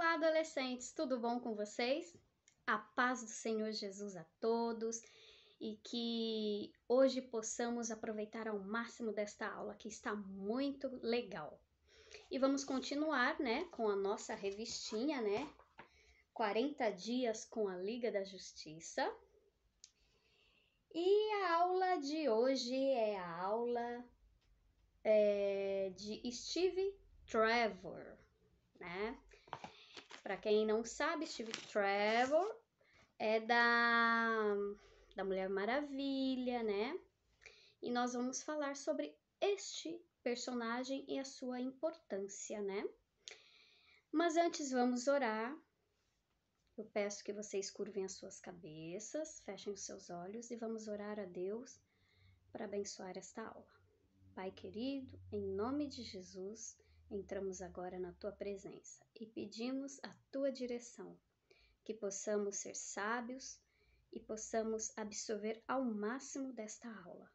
Olá, adolescentes, tudo bom com vocês? A paz do Senhor Jesus a todos e que hoje possamos aproveitar ao máximo desta aula que está muito legal. E vamos continuar, com a nossa revistinha, 40 dias com a Liga da Justiça. E a aula de hoje é a aula de Steve Trevor, né? Para quem não sabe, Steve Trevor é da Mulher Maravilha, né? E nós vamos falar sobre este personagem e a sua importância, né? Mas antes vamos orar. Eu peço que vocês curvem as suas cabeças, fechem os seus olhos e vamos orar a Deus para abençoar esta aula. Pai querido, em nome de Jesus, entramos agora na tua presença e pedimos a tua direção, que possamos ser sábios e possamos absorver ao máximo desta aula.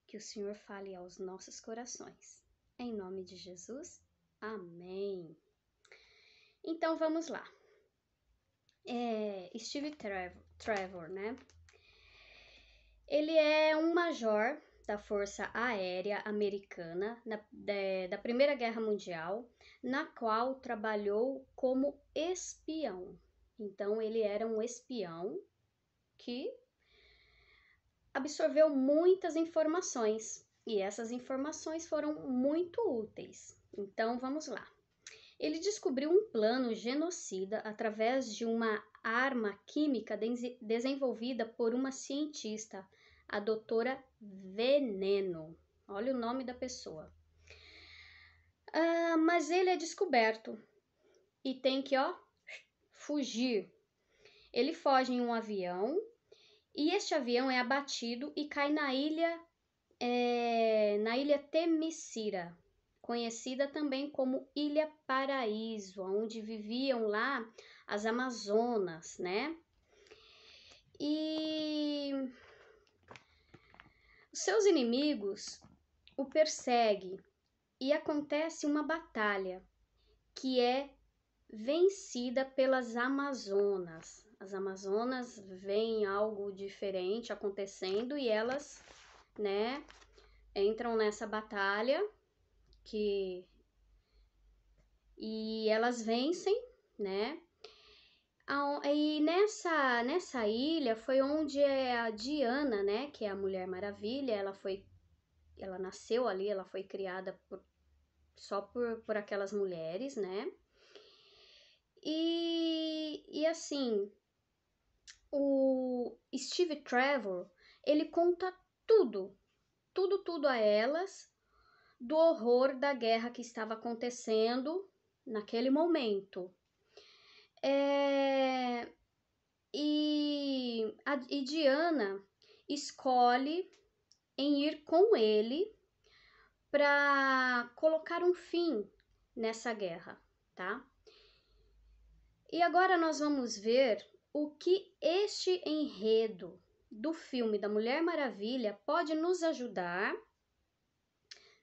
Que o Senhor fale aos nossos corações. Em nome de Jesus, amém. Então vamos lá. Steve Trevor, né? Ele é um major da Força Aérea Americana da Primeira Guerra Mundial, na qual trabalhou como espião. Então, ele era um espião que absorveu muitas informações e essas informações foram muito úteis. Então, vamos lá. Ele descobriu um plano genocida através de uma arma química desenvolvida por uma cientista, a doutora Veneno. Olha o nome da pessoa. Mas ele é descoberto e tem que, fugir. Ele foge em um avião e este avião é abatido e cai na ilha Themyscira, conhecida também como Ilha Paraíso, onde viviam lá as Amazonas, né? E os seus inimigos o perseguem e acontece uma batalha que é vencida pelas Amazonas. As Amazonas veem algo diferente acontecendo e elas, entram nessa batalha e elas vencem, né? E nessa ilha foi onde a Diana, né, que é a Mulher Maravilha, ela nasceu ali, ela foi criada só por aquelas mulheres, né? E assim, o Steve Trevor, ele conta tudo a elas do horror da guerra que estava acontecendo naquele momento. E Diana escolhe em ir com ele para colocar um fim nessa guerra, tá? E agora nós vamos ver o que este enredo do filme da Mulher Maravilha pode nos ajudar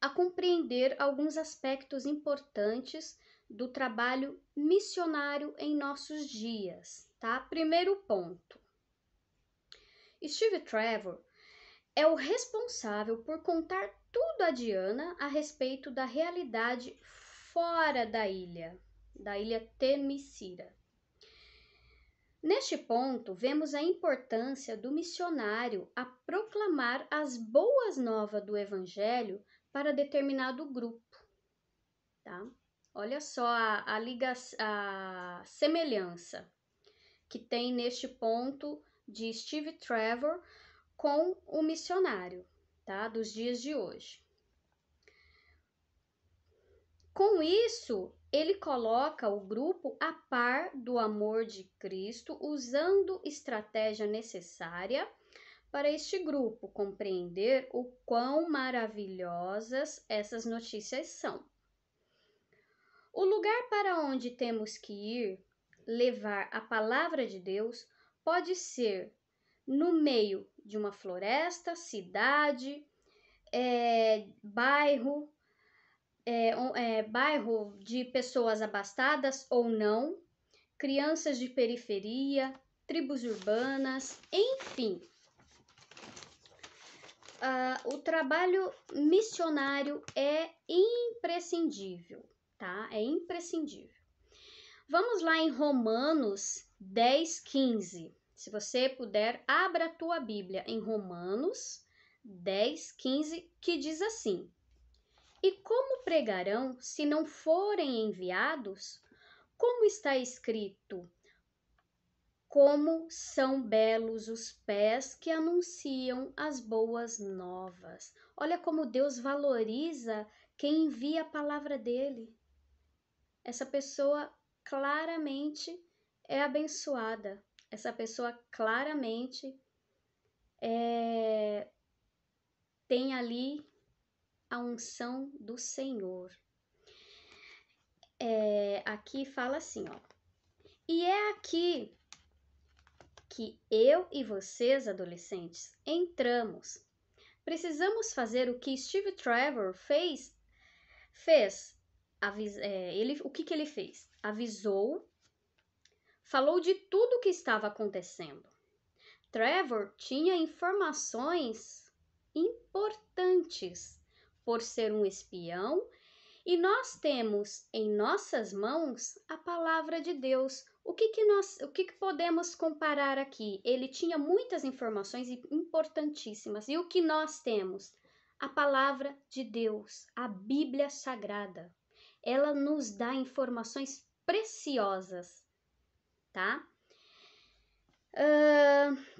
a compreender alguns aspectos importantes do trabalho missionário em nossos dias, tá? Primeiro ponto. Steve Trevor é o responsável por contar tudo a Diana a respeito da realidade fora da ilha Themyscira. Neste ponto, vemos a importância do missionário a proclamar as boas novas do Evangelho para determinado grupo, tá? Olha só a semelhança que tem neste ponto de Steve Trevor com o missionário, tá? Dos dias de hoje. Com isso, ele coloca o grupo a par do amor de Cristo, usando estratégia necessária para este grupo compreender o quão maravilhosas essas notícias são. O lugar para onde temos que ir levar a palavra de Deus pode ser no meio de uma floresta, cidade, bairro de pessoas abastadas ou não, crianças de periferia, tribos urbanas, enfim. O trabalho missionário é imprescindível, tá? É imprescindível. Vamos lá em Romanos 10:15. Se você puder, abra a tua Bíblia em Romanos 10:15, que diz assim: E como pregarão se não forem enviados? Como está escrito: Como são belos os pés que anunciam as boas novas. Olha como Deus valoriza quem envia a palavra dele. Essa pessoa claramente é abençoada. Essa pessoa claramente tem ali a unção do Senhor. Aqui fala assim, ó. E é aqui que eu e vocês, adolescentes, entramos. Precisamos fazer o que Steve Trevor fez. O que ele fez? Avisou, falou de tudo o que estava acontecendo. Trevor tinha informações importantes por ser um espião e nós temos em nossas mãos a palavra de Deus. O que podemos comparar aqui? Ele tinha muitas informações importantíssimas. E o que nós temos? A palavra de Deus, a Bíblia Sagrada. Ela nos dá informações preciosas, tá?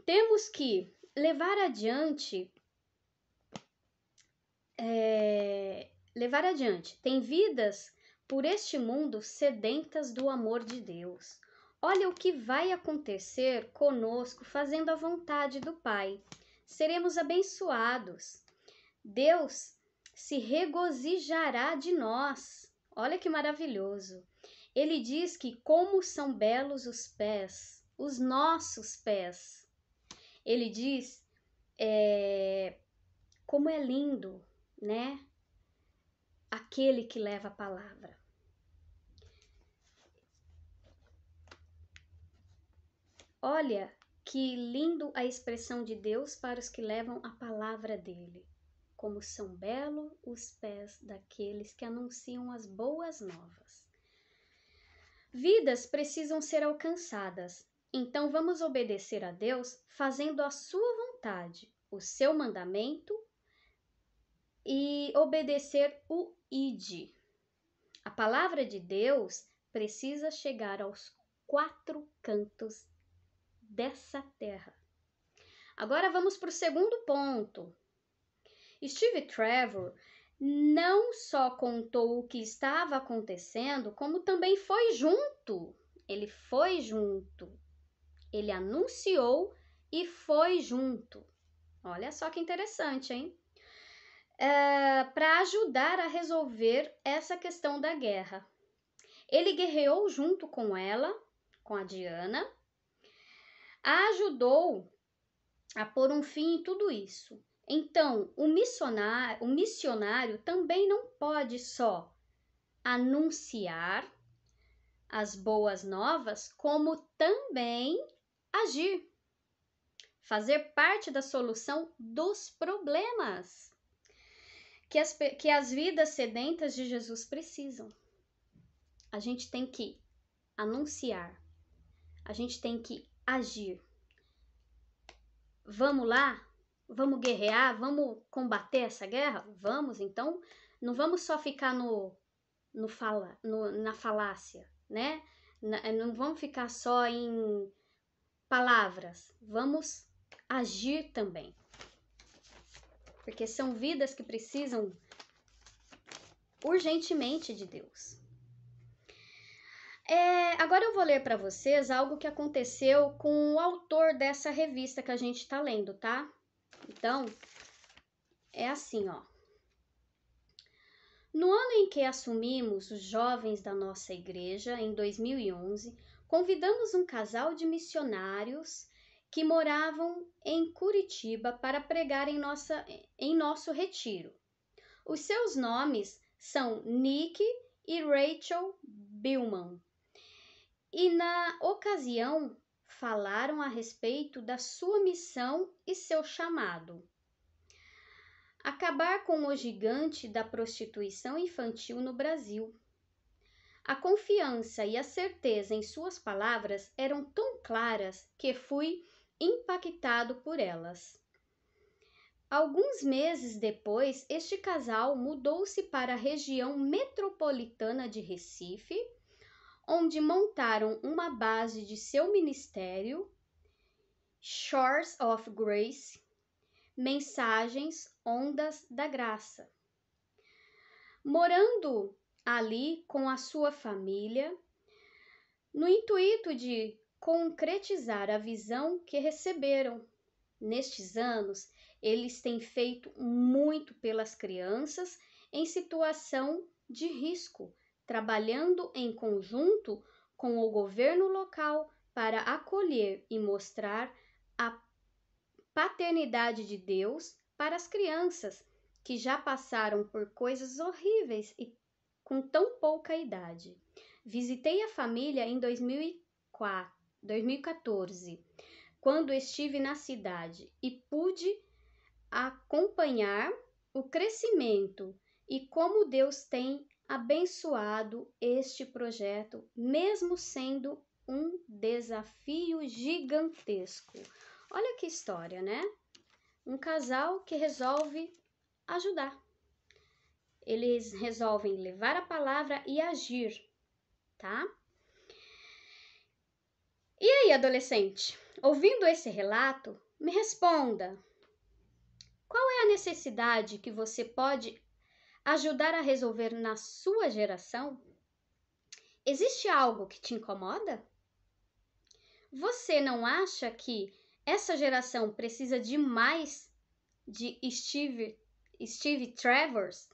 Temos que levar adiante. Tem vidas por este mundo sedentas do amor de Deus. Olha o que vai acontecer conosco fazendo a vontade do Pai. Seremos abençoados. Deus se regozijará de nós. Olha que maravilhoso. Ele diz que como são belos os pés, os nossos pés. Ele diz como é lindo, né? Aquele que leva a palavra. Olha que lindo a expressão de Deus para os que levam a palavra dele. Como são belos os pés daqueles que anunciam as boas novas. Vidas precisam ser alcançadas. Então vamos obedecer a Deus fazendo a sua vontade, o seu mandamento e obedecer o ID. A palavra de Deus precisa chegar aos 4 cantos dessa terra. Agora vamos para o segundo ponto. Steve Trevor não só contou o que estava acontecendo, como também foi junto. Ele foi junto. Ele anunciou e foi junto. Olha só que interessante, hein? Para ajudar a resolver essa questão da guerra. Ele guerreou junto com ela, com a Diana, a ajudou a pôr um fim em tudo isso. Então, o missionário também não pode só anunciar as boas novas, como também agir, fazer parte da solução dos problemas que as vidas sedentas de Jesus precisam. A gente tem que anunciar, a gente tem que agir. Vamos lá? Vamos guerrear? Vamos combater essa guerra? Vamos, então. Não vamos só ficar na falácia, né? Não vamos ficar só em palavras. Vamos agir também. Porque são vidas que precisam urgentemente de Deus. Agora eu vou ler para vocês algo que aconteceu com o autor dessa revista que a gente está lendo, tá? Então, é assim, ó. No ano em que assumimos os jovens da nossa igreja, em 2011, convidamos um casal de missionários que moravam em Curitiba para pregar em nosso retiro. Os seus nomes são Nick e Rachel Billman. e na ocasião falaram a respeito da sua missão e seu chamado. Acabar com o gigante da prostituição infantil no Brasil. A confiança e a certeza em suas palavras eram tão claras que fui impactado por elas. Alguns meses depois, este casal mudou-se para a região metropolitana de Recife, onde montaram uma base de seu ministério, Shores of Grace, Mensagens Ondas da Graça. Morando ali com a sua família, no intuito de concretizar a visão que receberam. Nestes anos, eles têm feito muito pelas crianças em situação de risco, trabalhando em conjunto com o governo local para acolher e mostrar a paternidade de Deus para as crianças que já passaram por coisas horríveis e com tão pouca idade. Visitei a família em 2014, quando estive na cidade e pude acompanhar o crescimento e como Deus tem abençoado este projeto, mesmo sendo um desafio gigantesco. Olha que história, né? Um casal que resolve ajudar. Eles resolvem levar a palavra e agir, tá? E aí, adolescente, ouvindo esse relato, me responda: qual é a necessidade que você pode ajudar a resolver na sua geração? Existe algo que te incomoda? Você não acha que essa geração precisa de mais de Steve Travers?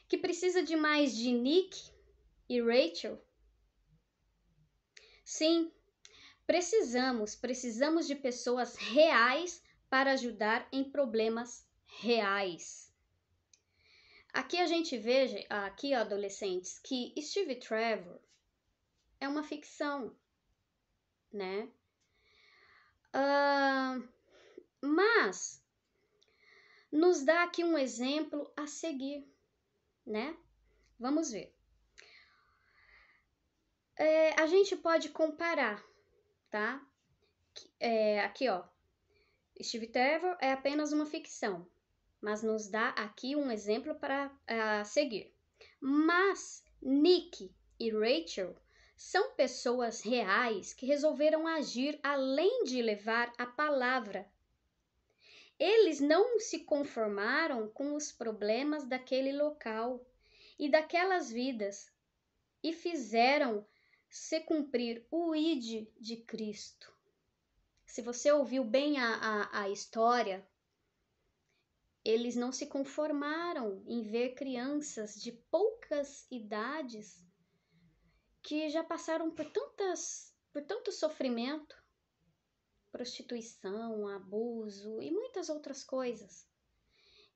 Que precisa de mais de Nick e Rachel? Sim, precisamos de pessoas reais para ajudar em problemas reais. Aqui a gente vê, aqui adolescentes, que Steve Trevor é uma ficção, né? Mas nos dá aqui um exemplo a seguir, né? Vamos ver. A gente pode comparar, tá? Aqui, ó. Steve Trevor é apenas uma ficção, mas nos dá aqui um exemplo para seguir. Mas Nick e Rachel são pessoas reais que resolveram agir além de levar a palavra. Eles não se conformaram com os problemas daquele local e daquelas vidas e fizeram se cumprir o ide de Cristo. Se você ouviu bem a história, eles não se conformaram em ver crianças de poucas idades que já passaram por tanto sofrimento, prostituição, abuso e muitas outras coisas.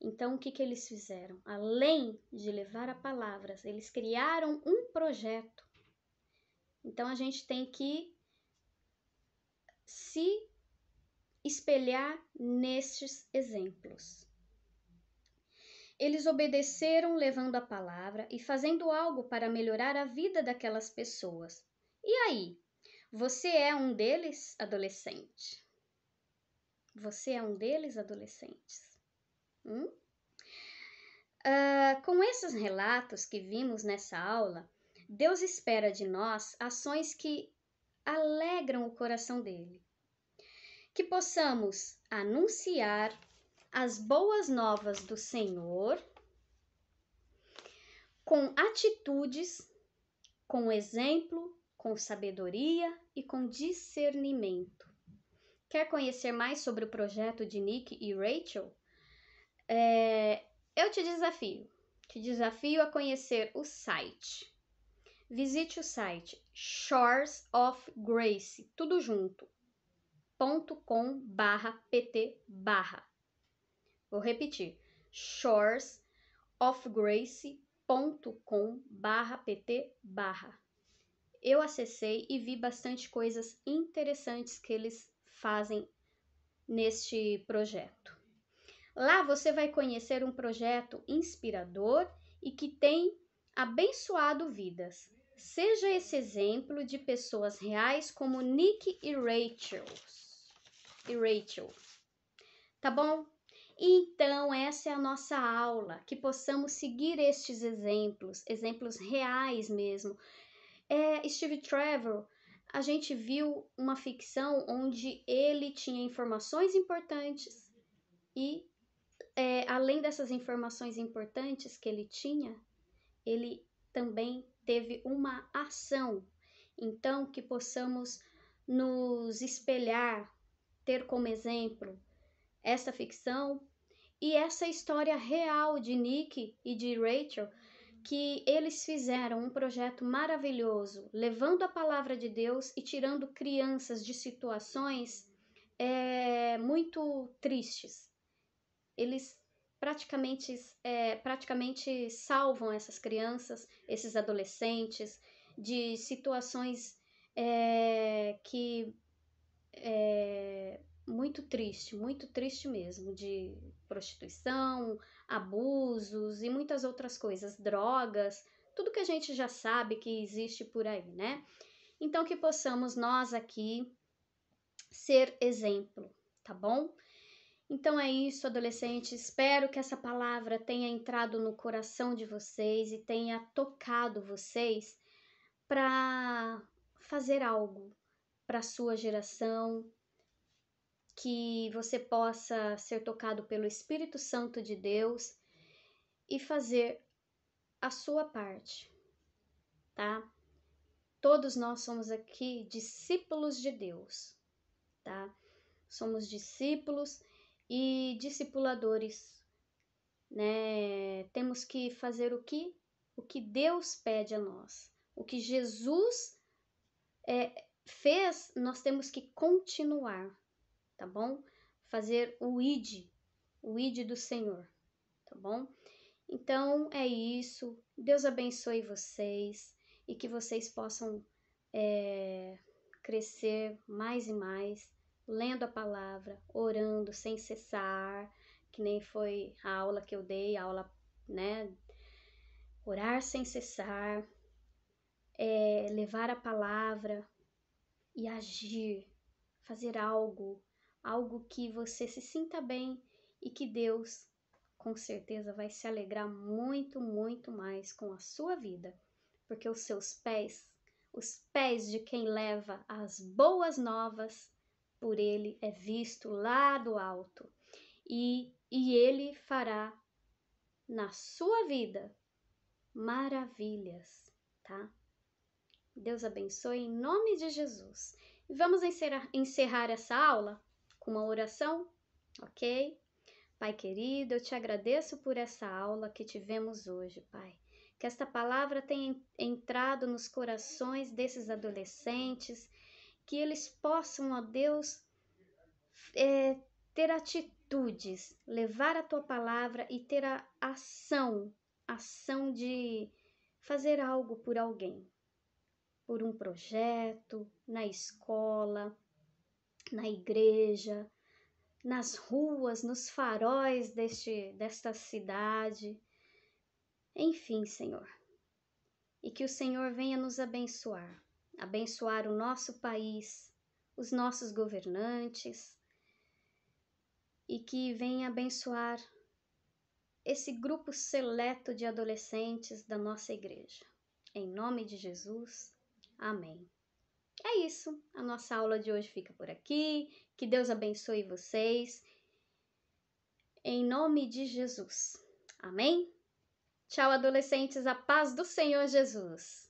Então, o que eles fizeram? Além de levar a palavra, eles criaram um projeto. Então, a gente tem que se espelhar nestes exemplos. Eles obedeceram levando a palavra e fazendo algo para melhorar a vida daquelas pessoas. E aí, você é um deles, adolescente? Você é um deles, adolescentes? Com esses relatos que vimos nessa aula, Deus espera de nós ações que alegram o coração dele. Que possamos anunciar as boas novas do Senhor com atitudes, com exemplo, com sabedoria e com discernimento. Quer conhecer mais sobre o projeto de Nick e Rachel? Eu te desafio a conhecer o site. Visite o site Shores of Grace, tudo junto, .com/pt/. Vou repetir, shoresofgrace.com/pt/. eu acessei e vi bastante coisas interessantes que eles fazem neste projeto. Lá você vai conhecer um projeto inspirador e que tem abençoado vidas. Seja esse exemplo de pessoas reais como Nick e Rachel. Tá bom? Então, essa é a nossa aula, que possamos seguir estes exemplos reais mesmo. Steve Trevor, a gente viu uma ficção onde ele tinha informações importantes e, além dessas informações importantes que ele tinha, ele também teve uma ação. Então, que possamos nos espelhar, ter como exemplo essa ficção e essa história real de Nick e de Rachel, que eles fizeram um projeto maravilhoso, levando a palavra de Deus e tirando crianças de situações muito tristes. Eles praticamente salvam essas crianças, esses adolescentes, de situações muito triste mesmo, de prostituição, abusos e muitas outras coisas, drogas, tudo que a gente já sabe que existe por aí, né? Então que possamos nós aqui ser exemplo, tá bom? Então é isso, adolescentes. Espero que essa palavra tenha entrado no coração de vocês e tenha tocado vocês para fazer algo para a sua geração, que você possa ser tocado pelo Espírito Santo de Deus e fazer a sua parte, tá? Todos nós somos aqui discípulos de Deus, tá? Somos discípulos e discipuladores, né? Temos que fazer o que Deus pede a nós. O que Jesus fez, nós temos que continuar, tá bom? Fazer o id do Senhor, tá bom? Então é isso. Deus abençoe vocês e que vocês possam crescer mais e mais, lendo a palavra, orando sem cessar, que nem foi a aula que eu dei, a aula, né? Orar sem cessar, levar a palavra e agir, fazer algo que você se sinta bem e que Deus com certeza vai se alegrar muito, muito mais com a sua vida, porque os seus pés, os pés de quem leva as boas novas, por ele é visto lá do alto, e ele fará na sua vida maravilhas, tá? Deus abençoe em nome de Jesus. E vamos encerrar essa aula com uma oração, ok? Pai querido, eu te agradeço por essa aula que tivemos hoje, Pai. Que esta palavra tenha entrado nos corações desses adolescentes, que eles possam, ó Deus, ter atitudes, levar a tua palavra e ter a ação de fazer algo por alguém, por um projeto, na escola, na igreja, nas ruas, nos faróis desta cidade, enfim, Senhor. E que o Senhor venha nos abençoar o nosso país, os nossos governantes, e que venha abençoar esse grupo seleto de adolescentes da nossa igreja. Em nome de Jesus, amém. É isso, a nossa aula de hoje fica por aqui. Que Deus abençoe vocês. Em nome de Jesus. Amém? Tchau, adolescentes. A paz do Senhor Jesus.